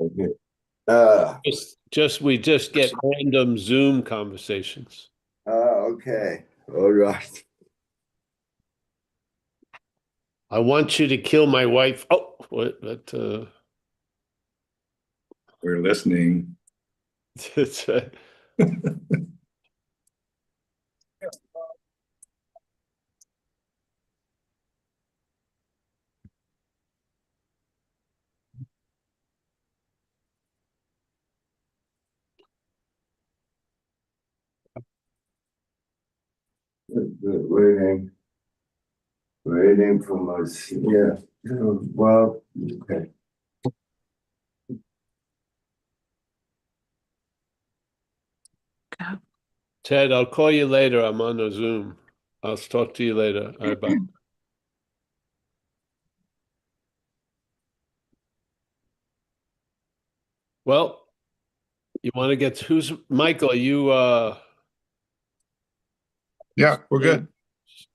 Okay. We just get random Zoom conversations. Okay. All right. I want you to kill my wife. Oh, what? We're listening. It's, Waiting. Waiting for us. Yeah. Well, okay. Ted, I'll call you later. I'm on a Zoom. I'll talk to you later. All right, bye. Well, you want to get who's Michael? Are you Yeah, we're good.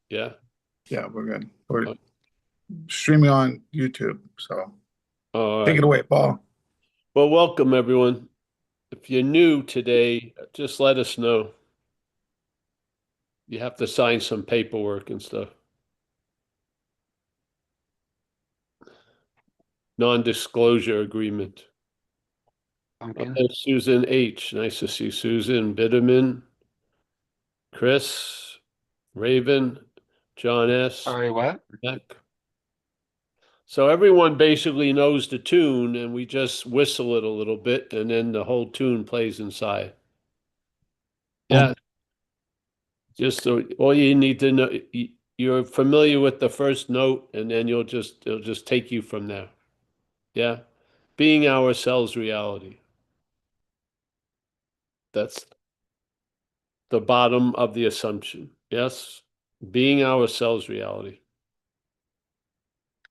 Yeah. Yeah, we're good. We're streaming on YouTube. So All take right. it away, Paul. Well, welcome everyone. If you're new today, just let us know. You have to sign some paperwork and stuff. Non-disclosure agreement. Susan H. Nice to see Susan. Bitterman, Chris, Raven, John S. Sorry, what? Beck. So everyone basically knows the tune, and we just whistle it a little bit, and then the whole tune plays inside. Yeah. Just so all you need to know, you're familiar with the first note, and then it'll just take you from there. Yeah. Being ourselves reality. That's the bottom of the assumption. Yes. Being ourselves reality.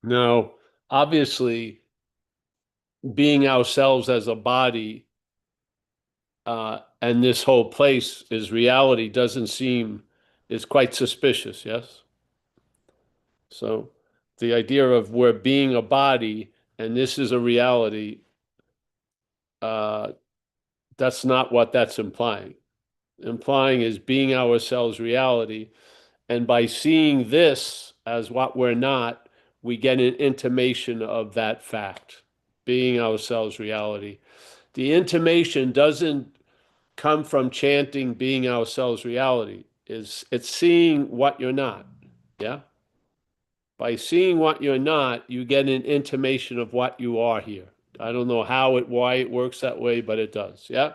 Now, obviously, being ourselves as a body and this whole place is reality is quite suspicious, yes? So the idea of we're being a body and this is a reality, that's not what that's implying. Implying is being ourselves reality. And by seeing this as what we're not, we get an intimation of that fact, being ourselves reality. The intimation doesn't come from chanting being ourselves reality. It's seeing what you're not. Yeah. By seeing what you're not, you get an intimation of what you are here. I don't know why it works that way, but it does. Yeah.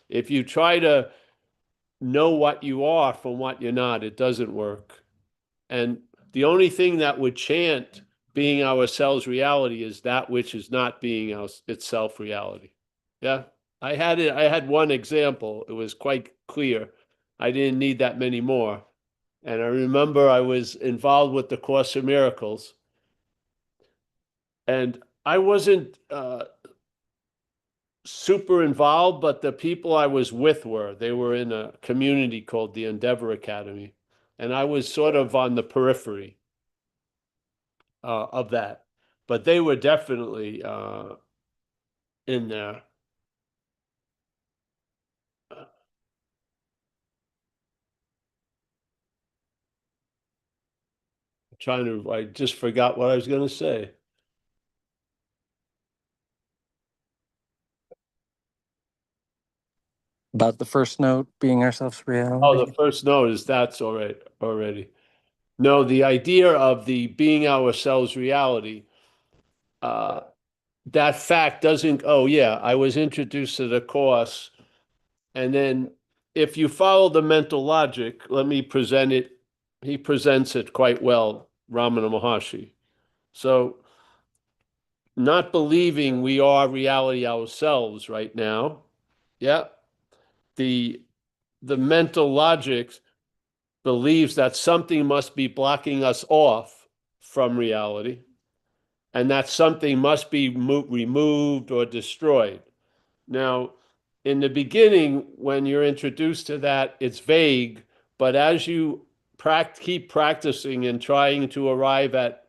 If you try to know what you are from what you're not, it doesn't work. And the only thing that would chant being ourselves reality is that which is not being itself reality. Yeah. I had one example. It was quite clear. I didn't need that many more. And I remember I was involved with the Course of Miracles. And I wasn't super involved, but the people I was with were. They were in a community called the Endeavor Academy. And I was sort of on the periphery of that. But they were definitely in there. I just forgot what I was going to say. About the first note being ourselves Oh, reality. the first note is that's already. No, the idea of the being ourselves reality, that fact doesn't, oh yeah, I was introduced to the course. And then if you follow the mental logic, let me present it. He presents it quite well, Ramana Maharshi. So not believing we are reality ourselves right now. Yeah. The mental logic believes that something must be blocking us off from reality, and that something must be removed or destroyed. Now, in the beginning, when you're introduced to that, it's vague, but as you keep practicing and trying to arrive at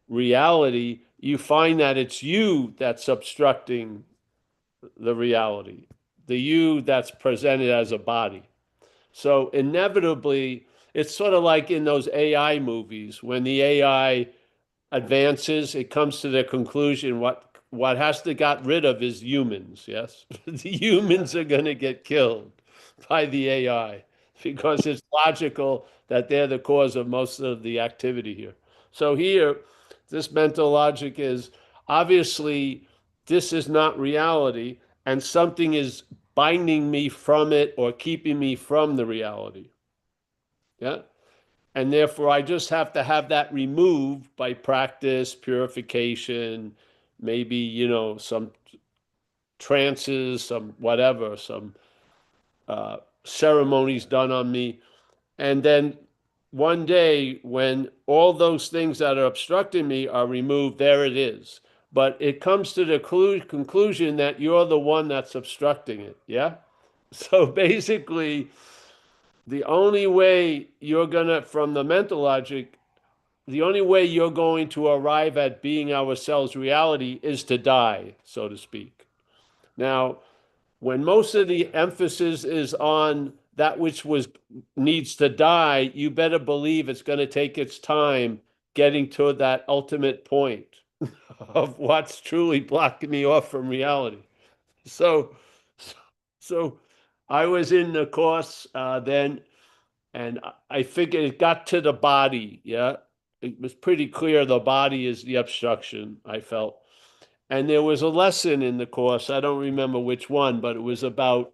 reality, you find that it's you that's obstructing the reality, the you that's presented as a body. So inevitably, it's sort of like in those AI movies when the AI advances, it comes to the conclusion what has to get rid of is humans, yes? The humans are going to get killed by the AI because it's logical that they're the cause of most of the activity here. So here, this mental logic is obviously this is not reality, and something is binding me from it or keeping me from the reality. Yeah. And therefore, I just have to have that removed by practice, purification, maybe, some trances, some whatever, some ceremonies done on me. And then one day, when all those things that are obstructing me are removed, there it is. But it comes to the conclusion that you're the one that's obstructing it. Yeah. So basically, the only way you're going to, from the mental logic, the only way you're going to arrive at being ourselves reality is to die, so to speak. Now, when most of the emphasis is on that which needs to die, you better believe it's going to take its time getting to that ultimate point of what's truly blocking me off from reality. So, so I was in the course then, and I figured it got to the body. Yeah, it was pretty clear the body is the obstruction, I felt. And there was a lesson in the course. I don't remember which one, but it was about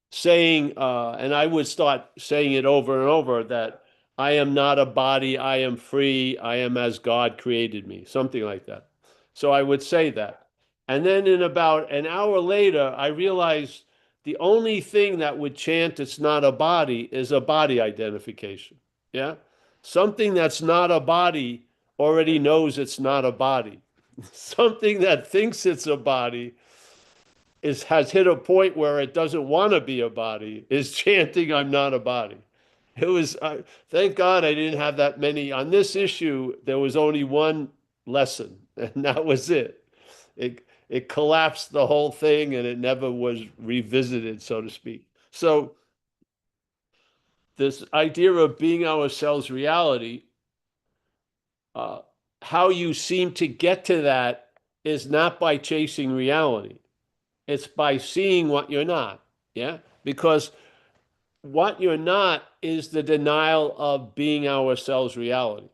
saying, and I would start saying it over and over, that I am not a body, I am free, I am as God created me, something like that. So I would say that. And then in about an hour later, I realized the only thing that would chant it's not a body is a body identification. Yeah. Something that's not a body already knows it's not a body. Something that thinks it's a body has hit a point where it doesn't want to be a body, is chanting, I'm not a body. It was, thank God I didn't have that many. On this issue, there was only one lesson, and that was it. It collapsed the whole thing, and it never was revisited, so to speak. So, this idea of being ourselves reality, how you seem to get to that is not by chasing reality. It's by seeing what you're not. Yeah. Because what you're not is the denial of being ourselves reality.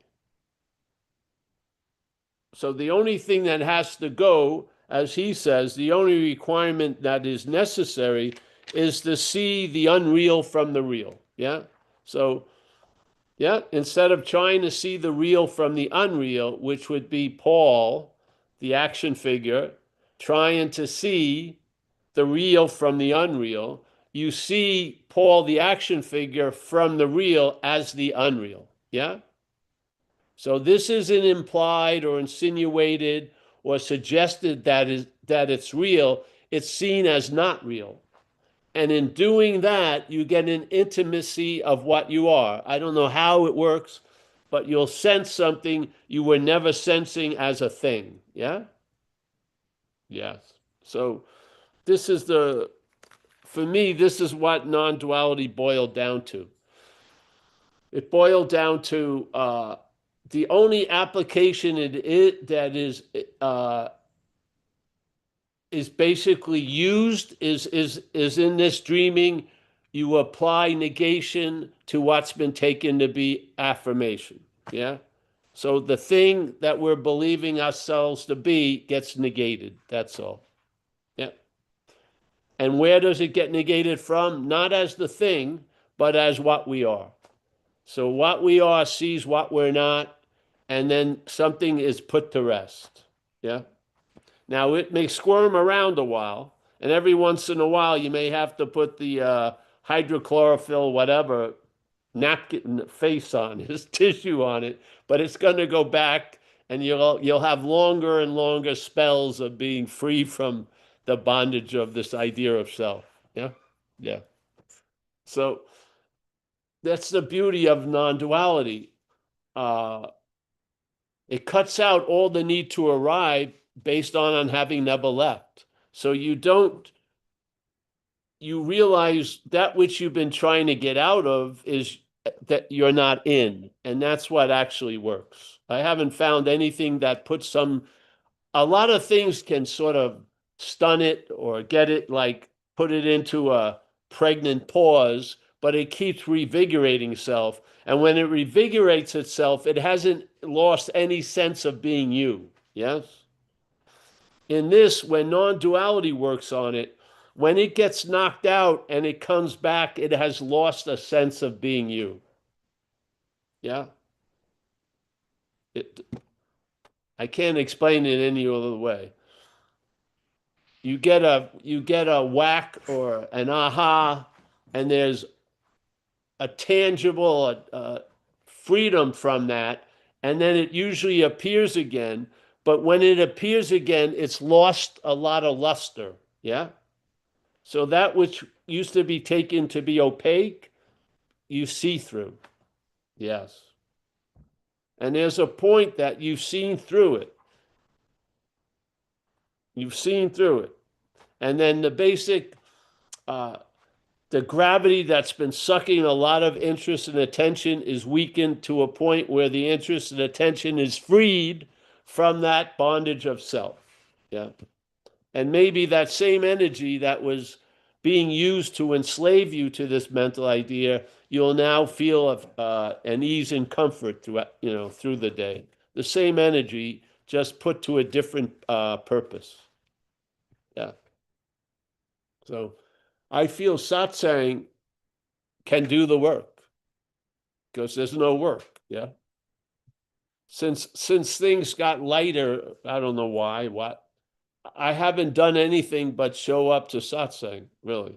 So the only thing that has to go, as he says, the only requirement that is necessary is to see the unreal from the real. Yeah. So, yeah, instead of trying to see the real from the unreal, which would be Paul, the action figure, trying to see the real from the unreal, you see Paul, the action figure, from the real as the unreal. Yeah? So this isn't implied or insinuated or suggested that it's real. It's seen as not real. And in doing that, you get an intimacy of what you are. I don't know how it works, but you'll sense something you were never sensing as a thing. Yeah? Yes. So this is for me, this is what non-duality boiled down to. It boiled down to the only application that is basically used is in this dreaming. You apply negation to what's been taken to be affirmation. Yeah. So the thing that we're believing ourselves to be gets negated. That's all. Yeah. And where does it get negated from? Not as the thing, but as what we are. So what we are sees what we're not, and then something is put to rest. Yeah. Now it may squirm around a while, and every once in a while you may have to put the hydrochlorophyll, whatever, napkin face on, his tissue on it, but it's going to go back, and you'll have longer and longer spells of being free from the bondage of this idea of self. Yeah, yeah. So that's the beauty of non-duality. Uh, It cuts out all the need to arrive based on having never left. So you realize that which you've been trying to get out of is that you're not in. And that's what actually works. I haven't found anything that puts a lot of things can sort of stun it or get it, like put it into a pregnant pause, but it keeps revigorating itself. And when it revigorates itself, it hasn't lost any sense of being you. Yes? In this, when non-duality works on it, when it gets knocked out and it comes back, it has lost a sense of being you. Yeah? I can't explain it any other way. You get a whack or an aha, and there's a tangible freedom from that, and then it usually appears again. But when it appears again, it's lost a lot of luster. Yeah. So that which used to be taken to be opaque, you see through. Yes. And there's a point that you've seen through it. You've seen through it. And then the basic, the gravity that's been sucking a lot of interest and attention is weakened to a point where the interest and attention is freed from that bondage of self. Yeah. And maybe that same energy that was being used to enslave you to this mental idea, you'll now feel an ease and comfort through, through the day. The same energy, just put to a different purpose. Yeah. So I feel satsang can do the work because there's no work. Yeah. Since things got lighter, I don't know why, what. I haven't done anything but show up to satsang, really,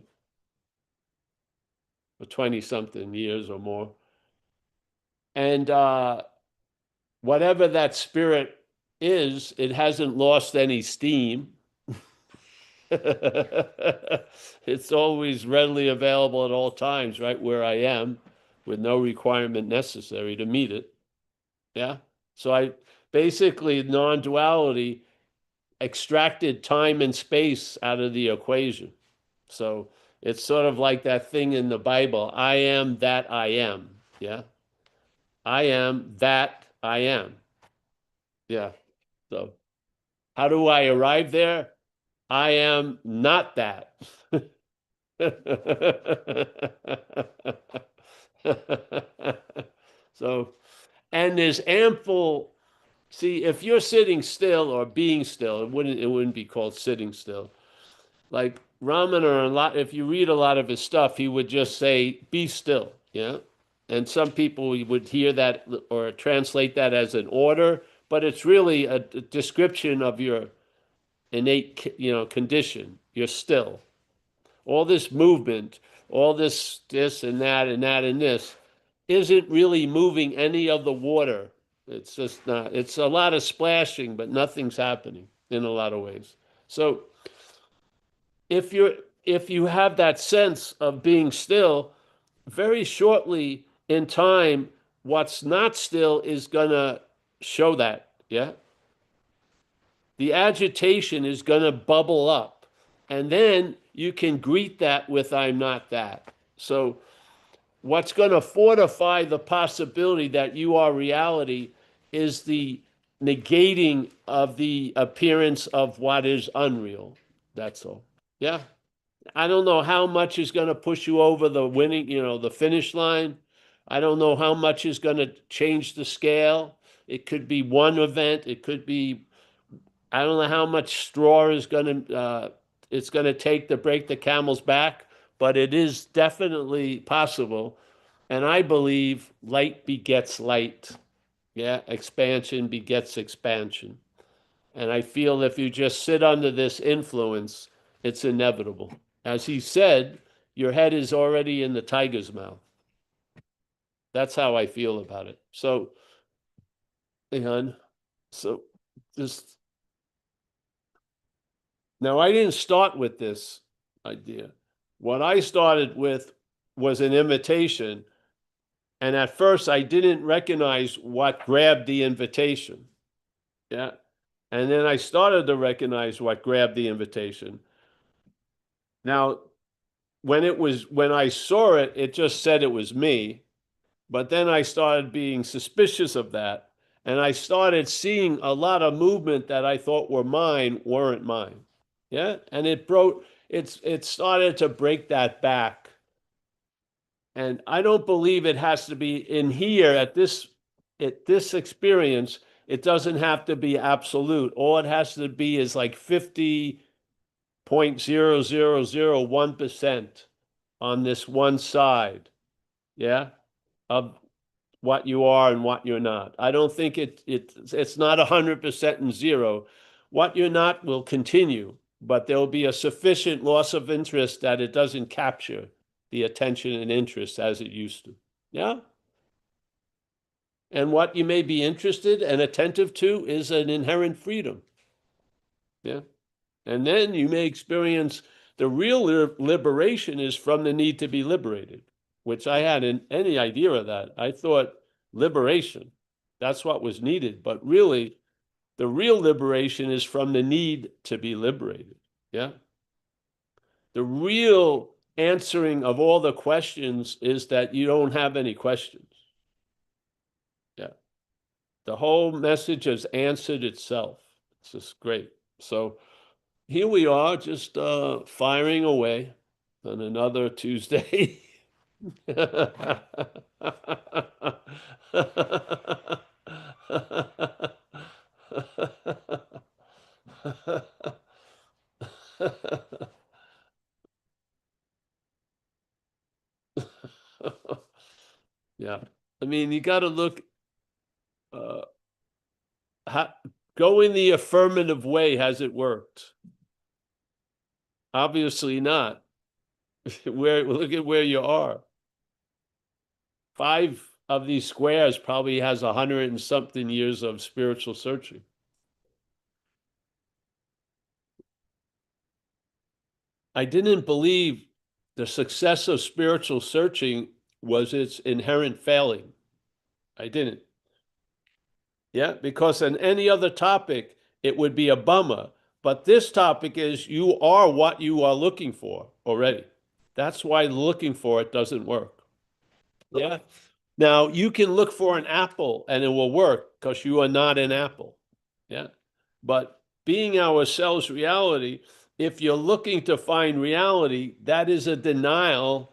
for 20-something years or more. And whatever that spirit is, it hasn't lost any steam. It's always readily available at all times, right where I am, with no requirement necessary to meet it. Yeah. So I basically, non-duality extracted time and space out of the equation. So it's sort of like that thing in the Bible, I am that I am. Yeah. I am that I am. Yeah. So how do I arrive there? I am not that. So, and there's ample, see, if you're sitting still or being still, it wouldn't be called sitting still. Like Ramana, if you read a lot of his stuff, he would just say, be still. Yeah. And some people would hear that or translate that as an order, but it's really a description of your innate, condition. You're still. All this movement, all this and that and that and this isn't really moving any of the water. It's just not. It's a lot of splashing, but nothing's happening in a lot of ways. So if you have that sense of being still, very shortly in time, what's not still is gonna show that. Yeah. The agitation is gonna bubble up. And then you can greet that with I'm not that. So what's going to fortify the possibility that you are reality is the negating of the appearance of what is unreal. That's all. Yeah. I don't know how much is going to push you over the winning, the finish line. I don't know how much is going to change the scale. It could be one event. It could be, I don't know how much straw is going to, it's going to take to break the camel's back, but it is definitely possible. And I believe light begets light. Yeah, expansion begets expansion. And I feel if you just sit under this influence, it's inevitable. As he said, your head is already in the tiger's mouth. That's how I feel about it. So, so just now I didn't start with this idea. What I started with was an invitation. And at first I didn't recognize what grabbed the invitation. Yeah. And then I started to recognize what grabbed the invitation. Now, when I saw it, it just said it was me. But then I started being suspicious of that. And I started seeing a lot of movement that I thought were mine weren't mine. Yeah. And it started to break that back. And I don't believe it has to be in here at this experience. It doesn't have to be absolute. All it has to be is like 50.0001% on this one side, yeah, of what you are and what you're not. I don't think it's not 100% and zero. What you're not will continue, but there'll be a sufficient loss of interest that it doesn't capture the attention and interest as it used to. Yeah. And what you may be interested and attentive to is an inherent freedom. Yeah. And then you may experience the real liberation is from the need to be liberated, which I hadn't any idea of that. I thought liberation, that's what was needed. But really, the real liberation is from the need to be liberated. Yeah. The real answering of all the questions is that you don't have any questions. Yeah. The whole message has answered itself. It's just great. So here we are, just firing away on another Tuesday. Yeah, I mean, you got to look, uh, going the affirmative way. Has it worked? Obviously not. Look at where you are. 5 of these squares probably has 100 and something years of spiritual searching. I didn't believe the success of spiritual searching was its inherent failing. I didn't. Yeah, because on any other topic, it would be a bummer. But this topic is you are what you are looking for already. That's why looking for it doesn't work. Yeah. Now, you can look for an apple and it will work because you are not an apple. Yeah. But being ourselves reality, if you're looking to find reality, that is a denial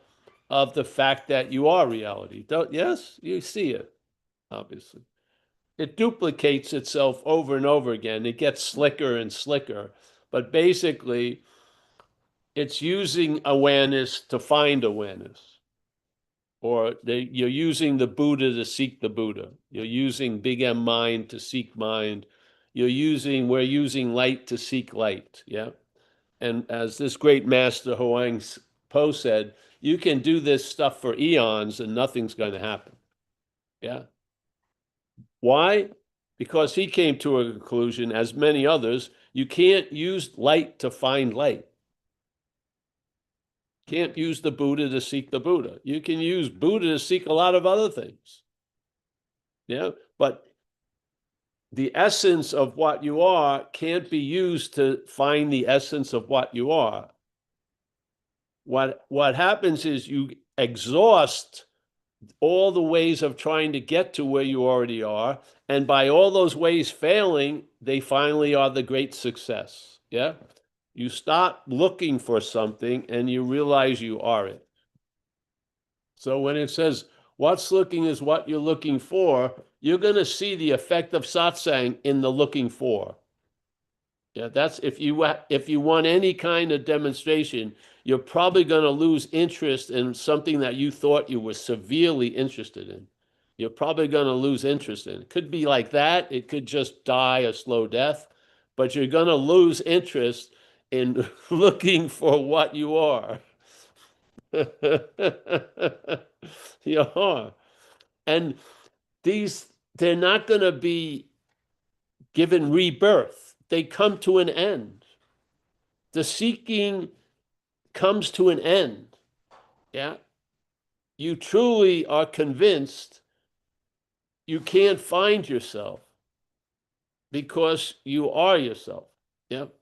of the fact that you are reality. Yes, you see it, obviously. It duplicates itself over and over again. It gets slicker and slicker. But basically, it's using awareness to find awareness. Or you're using the Buddha to seek the Buddha. You're using Big M mind to seek mind. We're using light to seek light. Yeah. And as this great master Huang Po said, you can do this stuff for eons and nothing's going to happen. Yeah. Why? Because he came to a conclusion, as many others, you can't use light to find light. Can't use the Buddha to seek the Buddha. You can use Buddha to seek a lot of other things. Yeah, but the essence of what you are can't be used to find the essence of what you are. What happens is you exhaust all the ways of trying to get to where you already are, and by all those ways failing, they finally are the great success. Yeah, you stop looking for something and you realize you are it. So when it says what's looking is what you're looking for, you're going to see the effect of satsang in the looking for. Yeah, that's if you want any kind of demonstration, you're probably going to lose interest in something that you thought you were severely interested in. You're probably going to lose interest in. It could be like that. It could just die a slow death, but you're going to lose interest in looking for what you are. You are. And they're not going to be given rebirth. They come to an end. The seeking comes to an end. Yeah. You truly are convinced you can't find yourself. because you are yourself. Yep.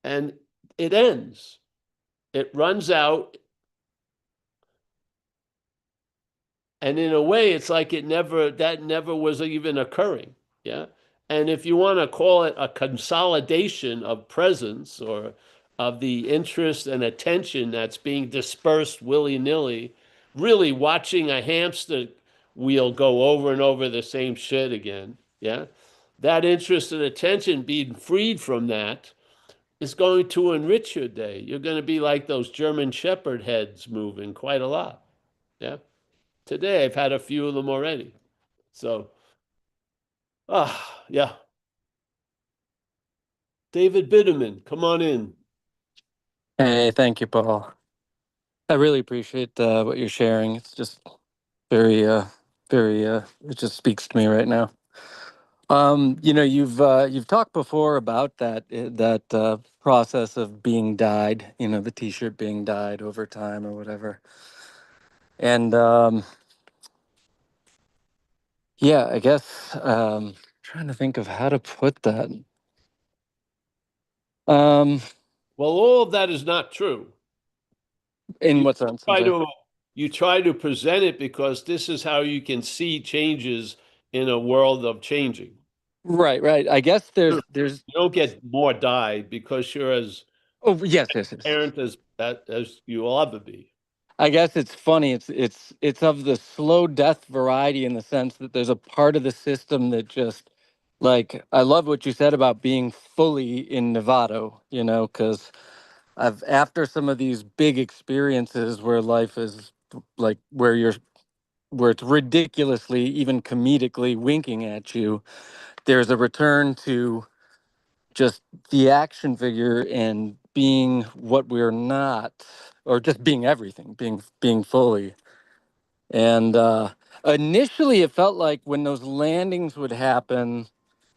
And it ends. It runs out. And in a way, it's like that never was even occurring. Yeah. And if you want to call it a consolidation of presence or of the interest and attention that's being dispersed willy-nilly, really watching a hamster wheel go over and over the same shit again. Yeah. That interest and attention being freed from that is going to enrich your day. You're going to be like those German Shepherd heads moving quite a lot. Yeah. Today I've had a few of them already. So, yeah. David Bitterman, come on in. Hey, thank you, Paul. I really appreciate what you're sharing. It's just very, it just speaks to me right now. You've talked before about that process of being dyed, the t-shirt being dyed over time or whatever. And yeah, I guess trying to think of how to put that. Um, Well, all of that is not true. in You what sense? I'm try sorry. to you try to present it because this is how you can see changes in a world of changing. Right, right. I guess You there's don't get more died because you're as oh yes, yes, yes. parent as you will ever be. I guess it's funny. It's of the slow death variety in the sense that there's a part of the system that just like I love what you said about being fully in Novato, because I've after some of these big experiences where life is like where it's ridiculously, even comedically winking at you, there's a return to just the action figure and being what we're not, or just being everything, being fully. And initially, it felt like when those landings would happen,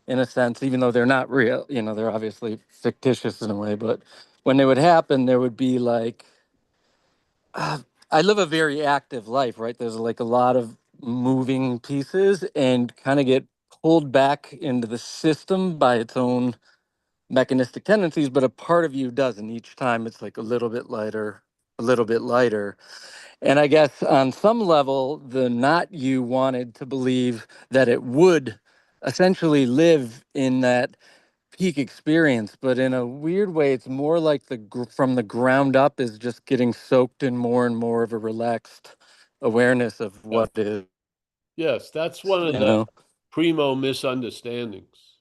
in a sense, even though they're not real, they're obviously fictitious in a way, but when they would happen, there would be like, uh, I live a very active life, right? There's like a lot of moving pieces and kind of get pulled back into the system by its own mechanistic tendencies, but a part of you doesn't. Each time it's like a little bit lighter, a little bit lighter. And I guess on some level, the not you wanted to believe that it would essentially live in that peak experience, but in a weird way, it's more like from the ground up is just getting soaked in more and more of a relaxed awareness of Yeah. what is, Yes, that's one of you the know? primo misunderstandings.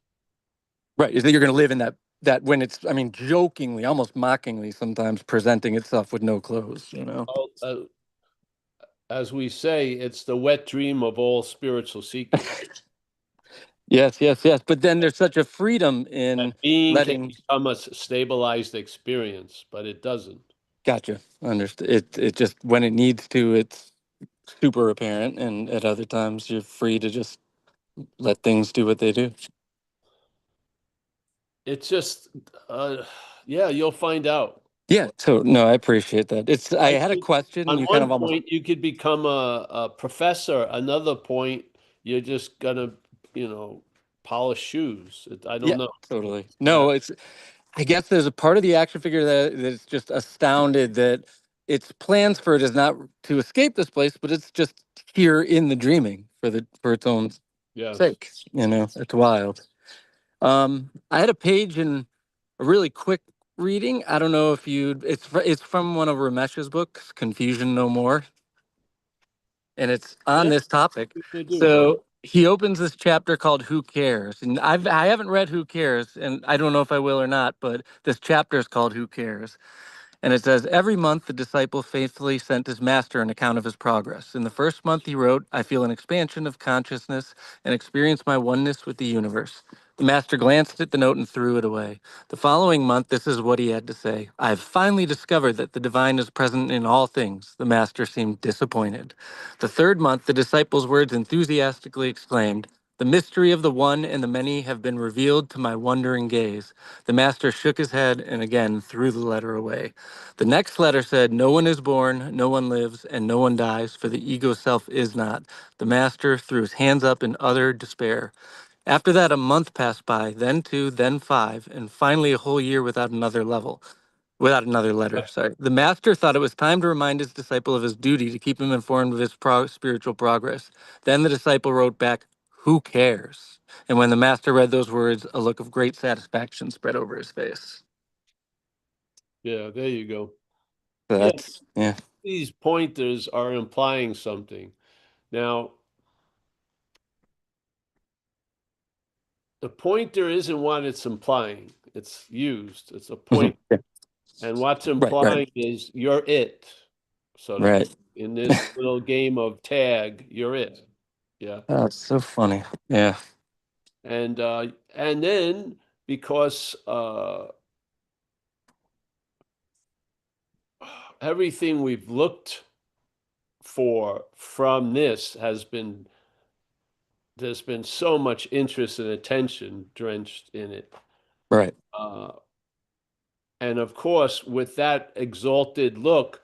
Right. Is that you're going to live in that when it's, I mean, jokingly, almost mockingly sometimes presenting itself with no clothes. Well, as we say, it's the wet dream of all spiritual seekers. Yes, yes, yes. But then there's such a freedom That in being can letting, become a stabilized experience, but it doesn't. gotcha, understand. It just, when it needs to, it's super apparent. And at other times, you're free to just let things do what they do. It's just, uh, yeah, you'll find out. Yeah. So, no, I appreciate that. I I had a think question. on You kind one of almost, point, you could become a professor. Another point, you're just gonna, you know, polish shoes. I don't yeah, know. totally. Yeah. No, I guess there's a part of the action figure that's just astounded that its plans for it is not to escape this place, but it's just here in the dreaming for its own Yes. sake. It's wild. I had a page in a really quick reading. I don't know if it's from one of Ramesh's books, Confusion No More, and it's on Yeah, this topic. you should do. So he opens this chapter called "Who Cares," and I haven't read "Who Cares," and I don't know if I will or not. But this chapter is called "Who Cares," and it says, every month the disciple faithfully sent his master an account of his progress. In the first month he wrote, I feel an expansion of consciousness and experience my oneness with the universe. The master glanced at the note and threw it away. The following month, this is what he had to say. I have finally discovered that the divine is present in all things. The master seemed disappointed. The third month, the disciple's words enthusiastically exclaimed, the mystery of the one and the many have been revealed to my wondering gaze. The master shook his head and again threw the letter away. The next letter said, no one is born, no one lives, and no one dies, for the ego self is not. The master threw his hands up in utter despair. After that, a month passed by, then 2, then 5, and finally a whole year without another letter. Sorry. The master thought it was time to remind his disciple of his duty to keep him informed of his spiritual progress. Then the disciple wrote back, "Who cares?" And when the master read those words, a look of great satisfaction spread over his face. Yeah, there you go. So Yeah. yeah. These pointers are implying something. Now, the pointer isn't what it's implying. It's used. It's a point. Yeah. And what's Right, implying is you're it. So to right. speak. In this little game of tag, you're it. Yeah. Oh, it's so funny. Yeah. And then because everything we've looked for from this there's been so much interest and attention drenched in it. Right. And of course, with that exalted look,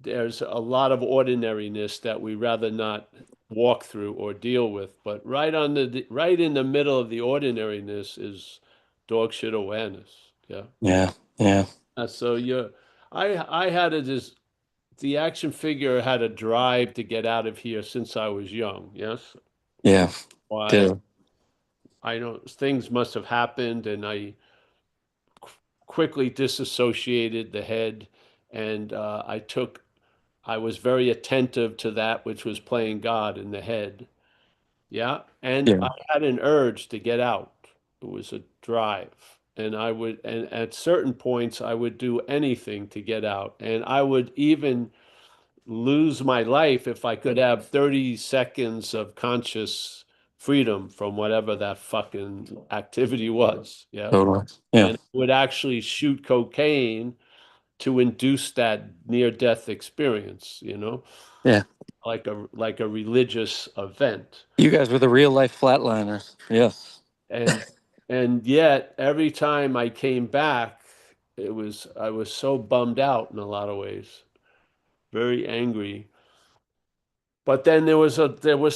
there's a lot of ordinariness that we rather not walk through or deal with. But right right in the middle of the ordinariness is dog shit awareness. Yeah. Yeah. Yeah. So I had the action figure had a drive to get out of here since I was young. Yes. Yeah. Why Too. I don't, things must have happened and I quickly disassociated the head and I was very attentive to that which was playing God in the head. Yeah. And Yeah. I had an urge to get out. It was a drive. And at certain points, I would do anything to get out. And I would even lose my life if I could have 30 seconds of conscious freedom from whatever that fucking activity was. Yeah. Totally. Yeah. And I would actually shoot cocaine to induce that near-death experience, Yeah. like a religious event. You guys were the real life flatliners. Yes. And and yet every time I came back, I was so bummed out in a lot of ways, very angry. But then there was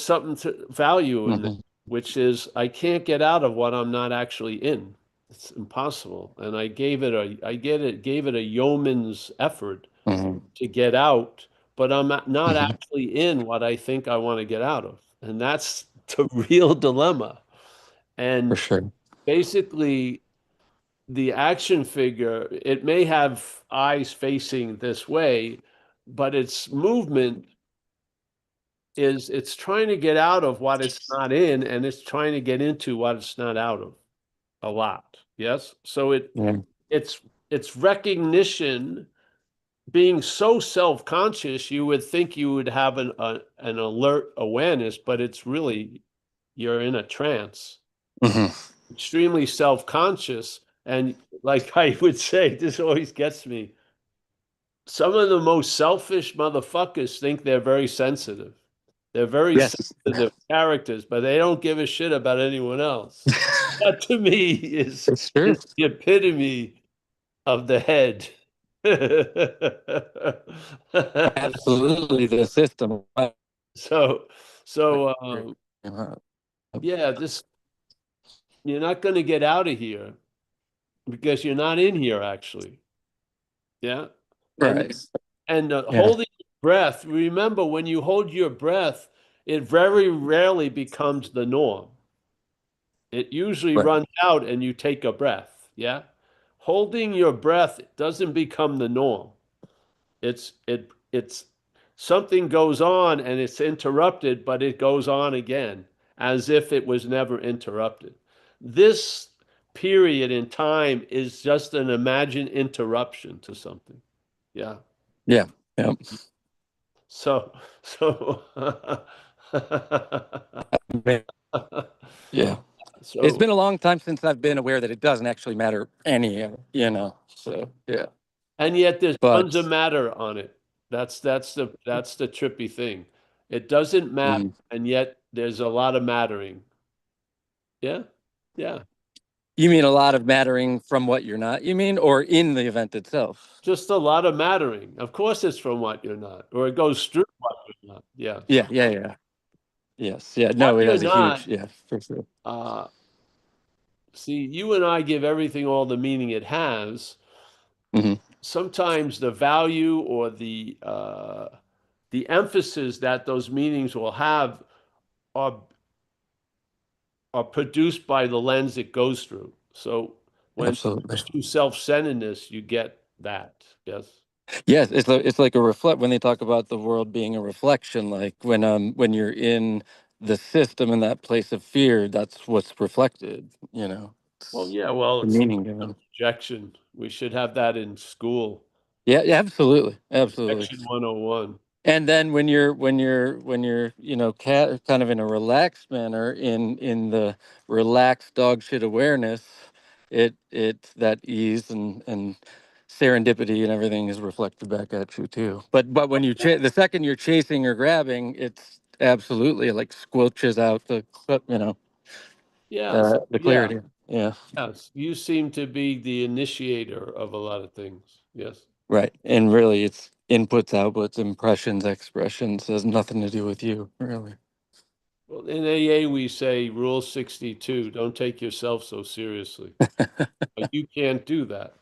something to value in that, Hmm. which is I can't get out of what I'm not actually in. It's impossible. And gave it a yeoman's effort Hmm. to get out, but I'm not Hmm. actually in what I think I want to get out of. And that's the real dilemma. For And sure. basically, the action figure, it may have eyes facing this way, but its movement it's trying to get out of what it's not in, and it's trying to get into what it's not out of a lot. Yes. So Yeah. it's recognition being so self-conscious, you would think you would have an alert awareness, but it's really you're in a trance, Hmm. extremely self-conscious. And like I would say, this always gets me. Some of the most selfish motherfuckers think they're very sensitive. They're very Yes. sensitive characters, but they don't give a shit about anyone else. That to me It's true. is the epitome of the head. Absolutely, the system. So, so Uh, yeah, you're not going to get out of here because you're not in here actually. Yeah, and Right. Yeah. holding your breath. Remember, when you hold your breath, it very rarely becomes the norm. It usually Right. runs out and you take a breath. Yeah, holding your breath doesn't become the norm. It's something goes on and it's interrupted, but it goes on again as if it was never interrupted. This period in time is just an imagined interruption to something. Yeah. Yeah. Yeah. So Yeah. It's so been a long time since I've been aware that it doesn't actually matter So yeah. and yet there's tons But of matter on it. That's the trippy thing. It doesn't matter, mm, and yet there's a lot of mattering. Yeah. Yeah. you mean a lot of mattering from what you're not, you mean, or in the event itself? Just a lot of mattering. Of course it's from what you're not, or it goes through what you're not. Yeah. Yeah, yeah, yeah. Yes. Yeah. What No, it you're has a not, huge, yeah, for sure. See, you and I give everything all the meaning it has. Hmm. Sometimes the value or the emphasis that those meanings will have are are produced by the lens it goes through. So when it Absolutely. goes through self-centeredness, you get that. Yes. Yes, it's like a reflect when they talk about the world being a reflection, like when you're in the system in that place of fear, that's what's reflected, you know. Well, It's yeah, well, the it's meaning given. projection. We should have that in school. Yeah, yeah, absolutely. Absolutely. Projection 101. And then when you're kind of in a relaxed manner in the relaxed dog shit awareness, it that ease and serendipity and everything is reflected back at you too. But when the second you're chasing or grabbing, it's absolutely like squelches out Yeah. So, the yeah. clarity. Yeah. Yes. You seem to be the initiator of a lot of things. Yes. Right. And really it's inputs, outputs, impressions, expressions has nothing to do with you, really. Well, in AA, we say Rule 62, don't take yourself so seriously. But you can't do that.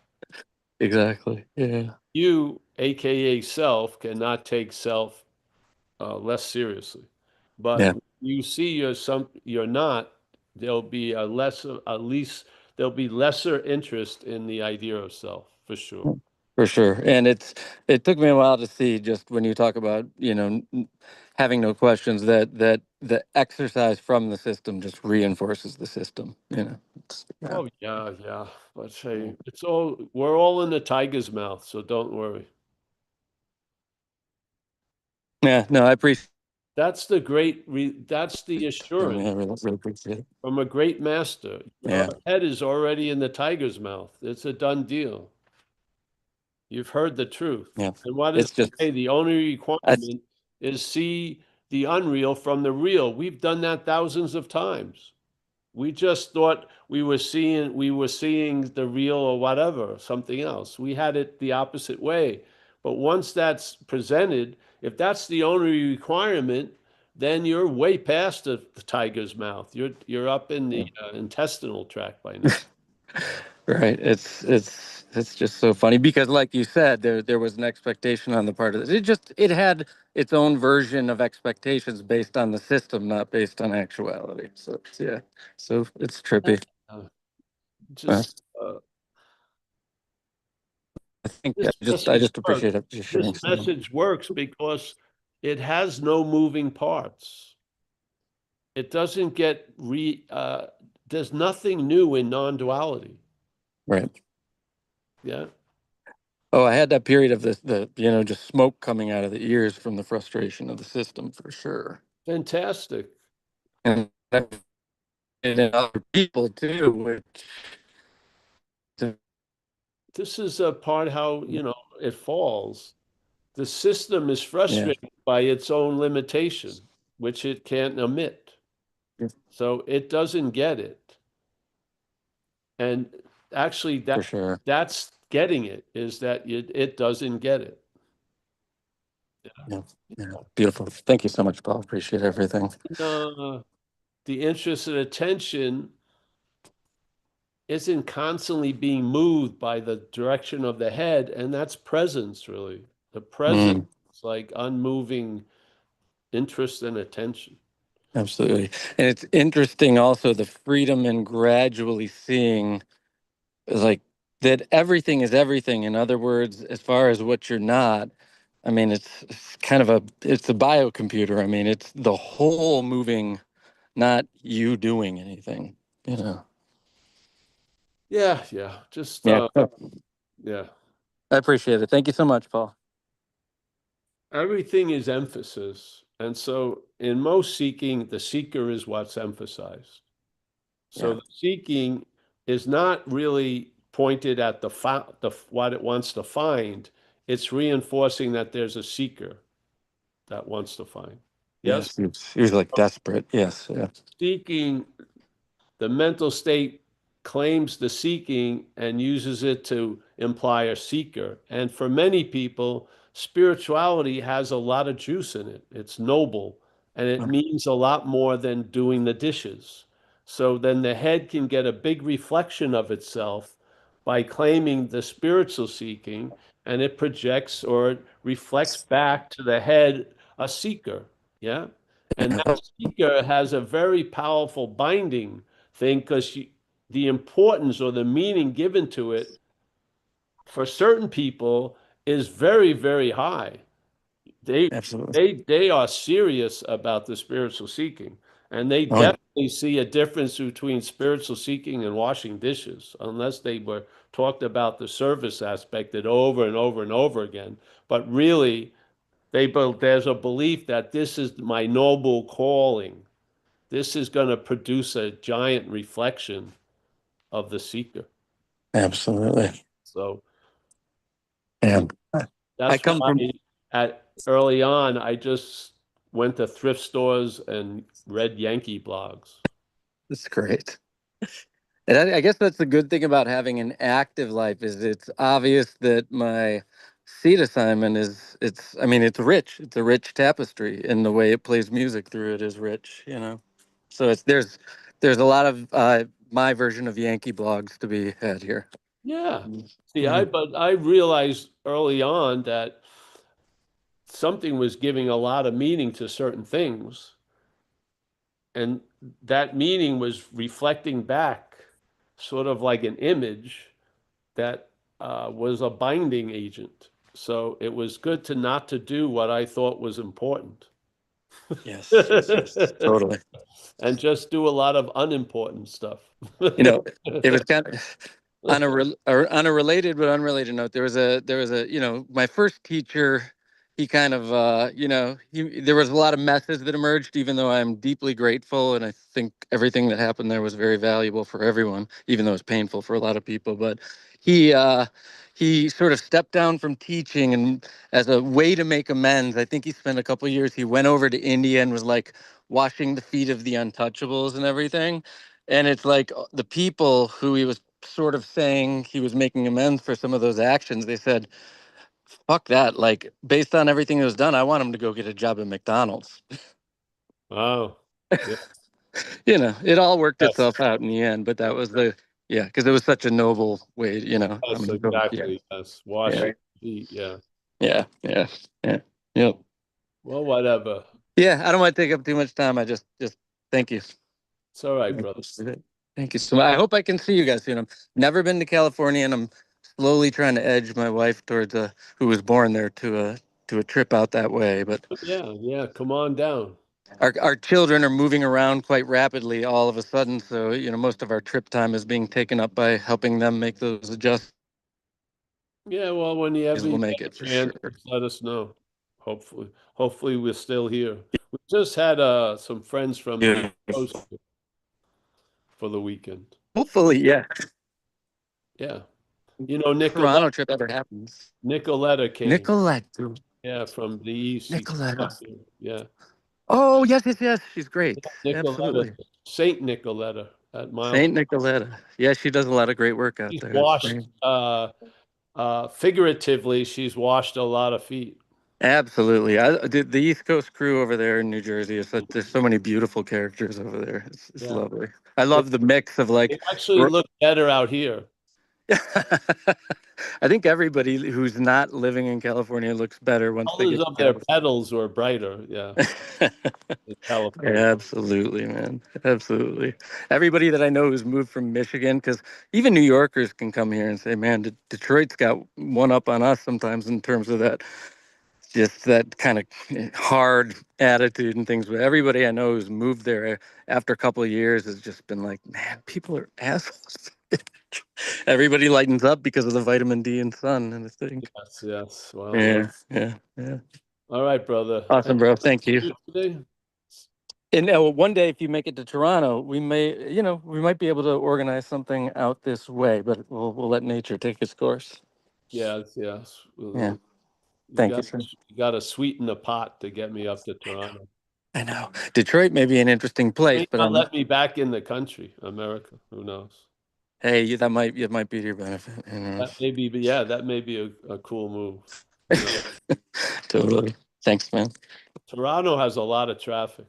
Exactly. Yeah. You, AKA self, cannot take self less seriously. But Yeah. you see you're not, there'll be at least there'll be lesser interest in the idea of self, for sure. For sure. And it took me a while to see just when you talk about, having no questions that the exercise from the system just reinforces the system. Yeah. Oh yeah, yeah. But hey, we're all in the tiger's mouth, so don't worry. Yeah, no, I appreciate That's the it. I mean, assurance I really appreciate it. from a great master. Your Yeah. head is already in the tiger's mouth. It's a done deal. You've heard the truth. Yeah. And what does It's it say? just The only I requirement is see the unreal from the real. We've done that thousands of times. We just thought we were seeing the real or whatever, something else. We had it the opposite way. But once that's presented, if that's the only requirement, then you're way past the tiger's mouth. You're up in the intestinal tract by now. right. It's just so funny because like you said, there was an expectation on the part of it had its own version of expectations based on the system, not based on actuality. So yeah. So it's trippy. Uh, Uh, just I think this I message just works. appreciate it just This sharing some. message works because it has no moving parts. It doesn't there's nothing new in non-duality. Right. Yeah. Oh, I had that period of the just smoke coming out of the ears from the frustration of the system for sure. Fantastic. And in other people too, which This is a part how, it falls. The system is yeah, frustrated by its own limitation, which it can't omit. So it doesn't get it. And actually for sure. that's getting it is that it doesn't get it. Yeah, yeah. Beautiful. Thank you so much, Paul. Appreciate everything. Uh, the interest and attention isn't constantly being moved by the direction of the head, and that's presence, really. The presence Mm, is like unmoving interest and attention. absolutely. And it's interesting also the freedom in gradually seeing like that everything is everything. In other words, as far as what you're not, I mean, it's kind of it's a biocomputer. I mean, it's the whole moving, not you doing anything. Yeah, yeah. Just Yeah. yeah. I appreciate it. Thank you so much, Paul. Everything is emphasis. And so in most seeking, the seeker is what's emphasized. So Yeah. the seeking is not really pointed at what it wants to find. It's reinforcing that there's a seeker that wants to find. Yes? Yes. He was like desperate. Yes. Yeah. Seeking, the mental state claims the seeking and uses it to imply a seeker. And for many people, spirituality has a lot of juice in it. It's noble and it means a lot more than doing the dishes. So then the head can get a big reflection of itself by claiming the spiritual seeking, and it projects or it reflects back to the head a seeker. Yeah. And that seeker has a very powerful binding thing because the importance or the meaning given to it for certain people is very, very high. They Absolutely. they are serious about the spiritual seeking, and they Oh, yeah. definitely see a difference between spiritual seeking and washing dishes, unless they were talked about the service aspect it over and over and over again. But really, there's a belief that this is my noble calling. This is going to produce a giant reflection of the seeker. Absolutely. So Yeah. I that's come why from, at early on, I just went to thrift stores and read Yankee blogs. it's great. And I guess that's the good thing about having an active life is it's obvious that my seat assignment is I mean it's rich. It's a rich tapestry and the way it plays music through it is rich, you know. So it's there's a lot of my version of Yankee blogs to be had here. Yeah. See, Yeah. but I realized early on that something was giving a lot of meaning to certain things, and that meaning was reflecting back, sort of like an image that was a binding agent. So it was good to not to do what I thought was important. Yes, yes, yes. Totally. And just do a lot of unimportant stuff. You know, it was kind of on a related but unrelated note. There was a you know my first teacher. He kind of there was a lot of messes that emerged. Even though I'm deeply grateful, and I think everything that happened there was very valuable for everyone, even though it's painful for a lot of people. But he uh, he sort of stepped down from teaching, and as a way to make amends, I think he spent a couple years. He went over to India and was like washing the feet of the untouchables and everything. And it's like the people who he was sort of saying he was making amends for some of those actions, they said, fuck that. Like, based on everything that was done, I want him to go get a job at McDonald's. Wow. Yeah. You know, it all worked Yes. itself out in the end, but that was yeah, because it was such a noble way, you know. I'm Yes, gonna go, exactly. Yes. yeah, Washing feet. Yeah. yeah, yeah, yeah, yep. Well, whatever. Yeah, I don't want to take up too much time. I just thank you. It's all right, brother. Thank you so much. I hope I can see you guys soon. I've never been to California, and I'm slowly trying to edge my wife towards who was born there to a trip out that way. But Yeah, yeah. Come on down. our children are moving around quite rapidly all of a sudden, so you know most of our trip time is being taken up by helping them make those adjustments. Yeah, well, whenever We'll you make get it a for chance, sure. just let us know. Hopefully we're still here. We just had some friends from the East Yeah. Coast for the weekend. Hopefully, yeah. Yeah. You know, Toronto trip ever happens. Nicoletta came. Nicolette. Yeah, from the East. She came Nicolette. up here. Yeah. Oh yes, yes, yes. She's great. Nicoletta, Absolutely. Saint Nicoletta at Miles. Saint Nicoletta. Yeah, she does a lot of great work out She's there. It's washed, great. figuratively, she's washed a lot of feet. Absolutely. The East Coast crew over there in New Jersey is such, there's so many beautiful characters over there. It's Yeah. lovely. I It, love the mix of it like actually looked better out here. I think everybody who's not living in California looks better once they Colors get to of their California. petals were brighter. Yeah. In California. Absolutely, man. Absolutely. Everybody that I know who's moved from Michigan, because even New Yorkers can come here and say, man, Detroit's got one up on us sometimes in terms of that, just that kind of hard attitude and things. But everybody I know who's moved there after a couple of years has just been like, man, people are assholes. Everybody lightens up because of the vitamin D and sun, and I think, Yes, yes. Well, yeah, yeah, yeah. all right, brother. Awesome, bro. Thank you. Today? And one day, if you make it to Toronto, we may, we might be able to organize something out this way, but we'll let nature take its course. Yes, yes. Yeah. You Thank you, got sir. you got to sweeten the pot to get me up to Toronto. I know Detroit may be an interesting place, May but not let me back in the country, America. Who knows? hey, it might be to your benefit. You know. That may be, yeah, that may be a cool move. Who knows? Totally. Thanks, man. Toronto has a lot of traffic.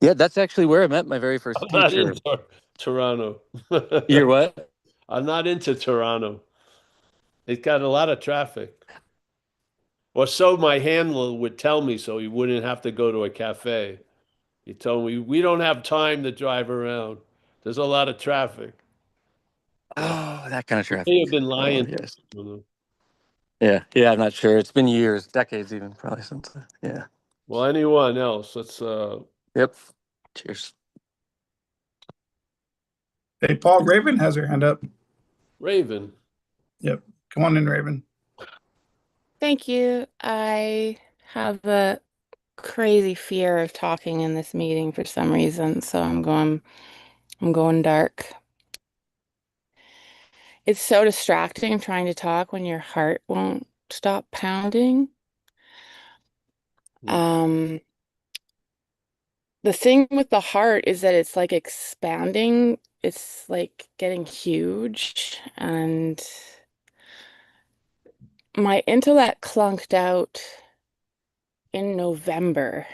Yeah, that's actually where I met my very first I'm not teacher. in Toronto. You're what? I'm not into Toronto. It's got a lot of traffic. Or so my handler would tell me so he wouldn't have to go to a cafe. He told me, we don't have time to drive around. There's a lot of traffic. So Oh, that kind of he may traffic. have been Oh, lying. yes. I don't know. Yeah, yeah, I'm not sure. It's been years, decades even, probably since. Yeah. Well, anyone else? Let's Yep. Cheers. Hey, Paul, Raven has her hand up. Raven. Yep. Come on in, Raven. Thank you. I have a crazy fear of talking in this meeting for some reason, so I'm going dark. It's so distracting trying to talk when your heart won't stop pounding. Hmm. Um, the thing with the heart is that it's like expanding, it's like getting huge, and my intellect clunked out in November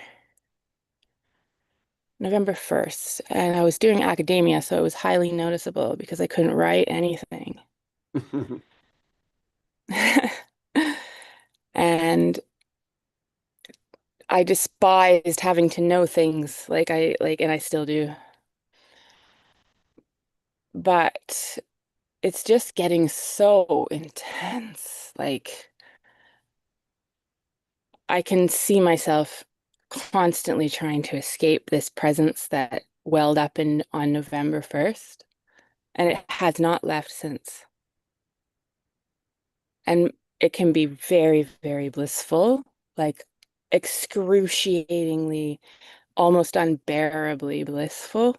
1st, and I was doing academia, so it was highly noticeable because I couldn't write anything. And I despised having to know things and I still do. But it's just getting so intense. Like I can see myself constantly trying to escape this presence that welled up in on November 1st, and it has not left since. And it can be very, very blissful, like excruciatingly, almost unbearably blissful.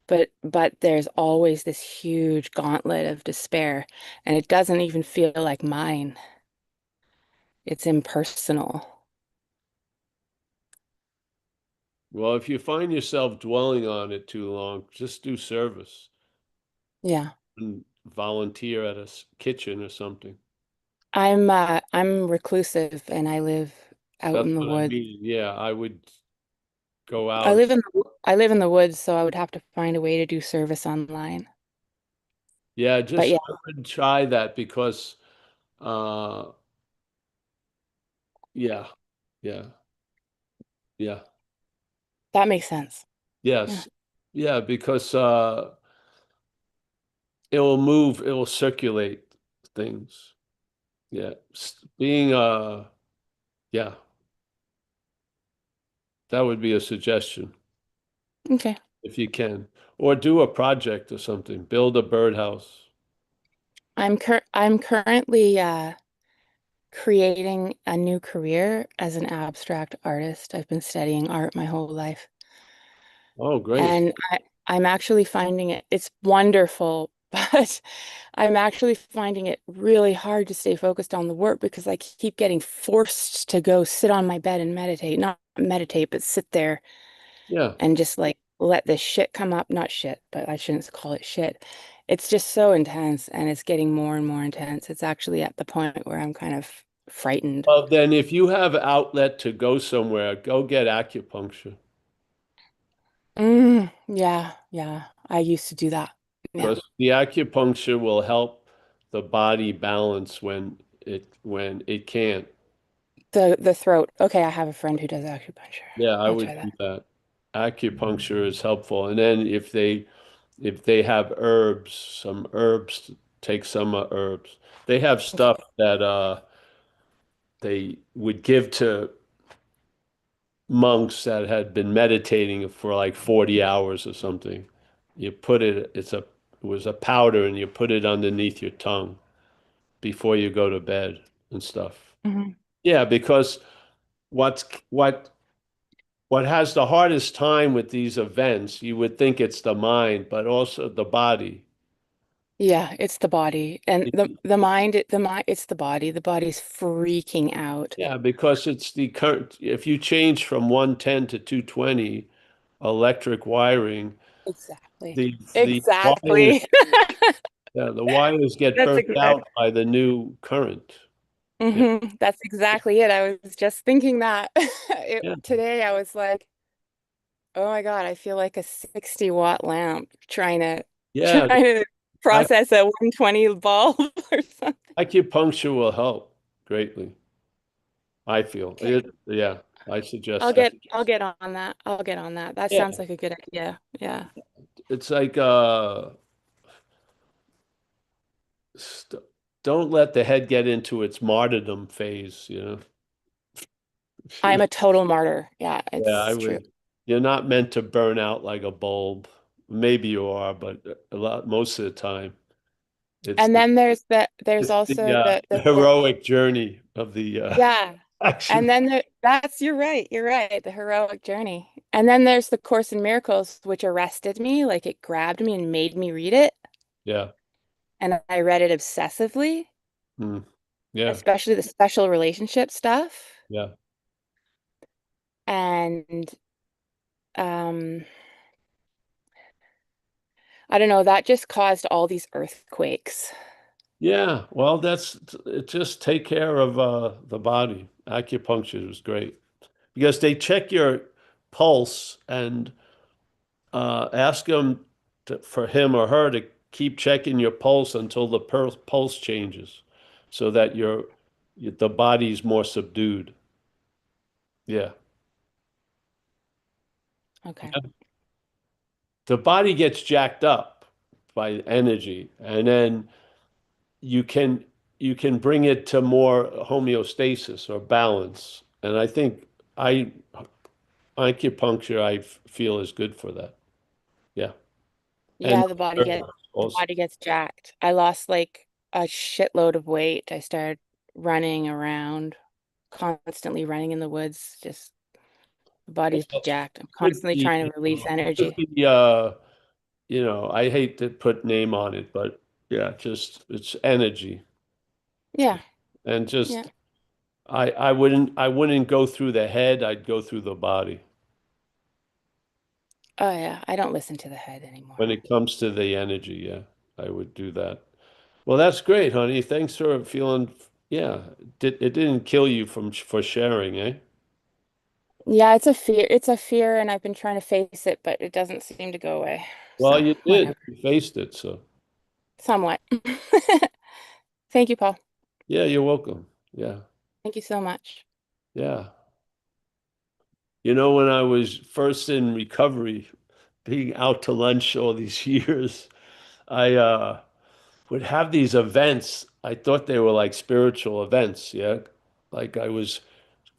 But there's always this huge gauntlet of despair, and it doesn't even feel like mine. It's impersonal. Well, if you find yourself dwelling on it too long, just do service Yeah. and volunteer at a kitchen or something. I'm reclusive and I live out That's in the what I woods. mean. Yeah, I would go out. I live in the woods, so I would have to find a way to do service online. Yeah, But just yeah, I would try that because uh yeah, yeah, yeah. that makes sense. Yeah. Yes. Yeah, because it will move, it will circulate things. Yeah. Being yeah, that would be a suggestion Okay. if you can. Or do a project or something. Build a birdhouse. I'm currently creating a new career as an abstract artist. I've been studying art my whole life. Oh, great. And I'm actually finding it's wonderful, but I'm actually finding it really hard to stay focused on the work because I keep getting forced to go sit on my bed and meditate. Not meditate, but sit there Yeah. and just like let this shit come up. Not shit, but I shouldn't call it shit. It's just so intense and it's getting more and more intense. It's actually at the point where I'm kind of frightened. Well, then if you have outlet to go somewhere, go get acupuncture Yeah, yeah. I used to do that. Yeah. because the acupuncture will help the body balance when it can't. The throat. Okay, I have a friend who does acupuncture. Yeah, I I'll would try that. do that. Acupuncture is helpful. And then if they have herbs, some herbs, take some herbs. They have Okay. stuff that they would give to monks that had been meditating for like 40 hours or something. You put it, it was a powder and you put it underneath your tongue before you go to bed and stuff. Mhm. Yeah, because what's what has the hardest time with these events, you would think it's the mind, but also the body. Yeah, it's the body and the mind, it's the body. The body's freaking out. Yeah, because it's the current, if you change from 110 to 220 electric wiring, Exactly. the wires, Exactly. yeah, the wires get That's burnt out exactly. by the new current. Yeah, That's exactly it. I was just thinking that yeah. today. I was like, Oh my God, I feel like a 60-watt lamp trying to Yeah, trying to I, process a 120 bulb or something. acupuncture will help greatly. I feel Okay. it. Yeah, I suggest that. I'll get on that. I'll get on that. That Yeah, sounds like a good idea. Yeah. it's like st don't let the head get into its martyrdom phase, you know. I'm a total martyr. Yeah, Yeah, I it's true. would. You're not meant to burn out like a bulb. Maybe you are, but most of the time, it's And the then there's it's also the the heroic journey of the yeah. And action. then that's you're right. You're right. The heroic journey. And then there's the Course in Miracles, which arrested me, like it grabbed me and made me read it. Yeah. And I read it obsessively, Mm. Yeah. especially the special relationship stuff. Yeah. And um, I don't know, that just caused all these earthquakes. Yeah. Well, that's it. Just take care of the body. Acupuncture is great because they check your pulse and ask them for him or her to keep checking your pulse until the pulse changes, so that the body's more subdued. Yeah. Okay. The body gets jacked up by energy, and then you can you can bring it to more homeostasis or balance. And I think I acupuncture feel is good for that. Yeah. And Yeah, the also, body gets jacked. I lost like a shitload of weight. I started running around, constantly running in the woods. Just the body's jacked. I'm could constantly be, trying to release could energy. be I hate to put name on it, but yeah, just it's energy. Yeah, And yeah. just I wouldn't go through the head, I'd go through the body Oh yeah. I don't listen to the head when anymore. it comes to the energy. Yeah, I would do that. Well, that's great, honey. Thanks for feeling. Yeah, it didn't kill you for sharing, eh? Yeah, it's a fear. It's a fear, and I've been trying to face it, but it doesn't seem to go away. Well, So, you did. whatever. You faced it, so Somewhat. Thank you, Paul. yeah, you're welcome. Yeah, Thank you so much. yeah. When I was first in recovery, being out to lunch all these years, I would have these events. I thought they were like spiritual events, yeah. Like I was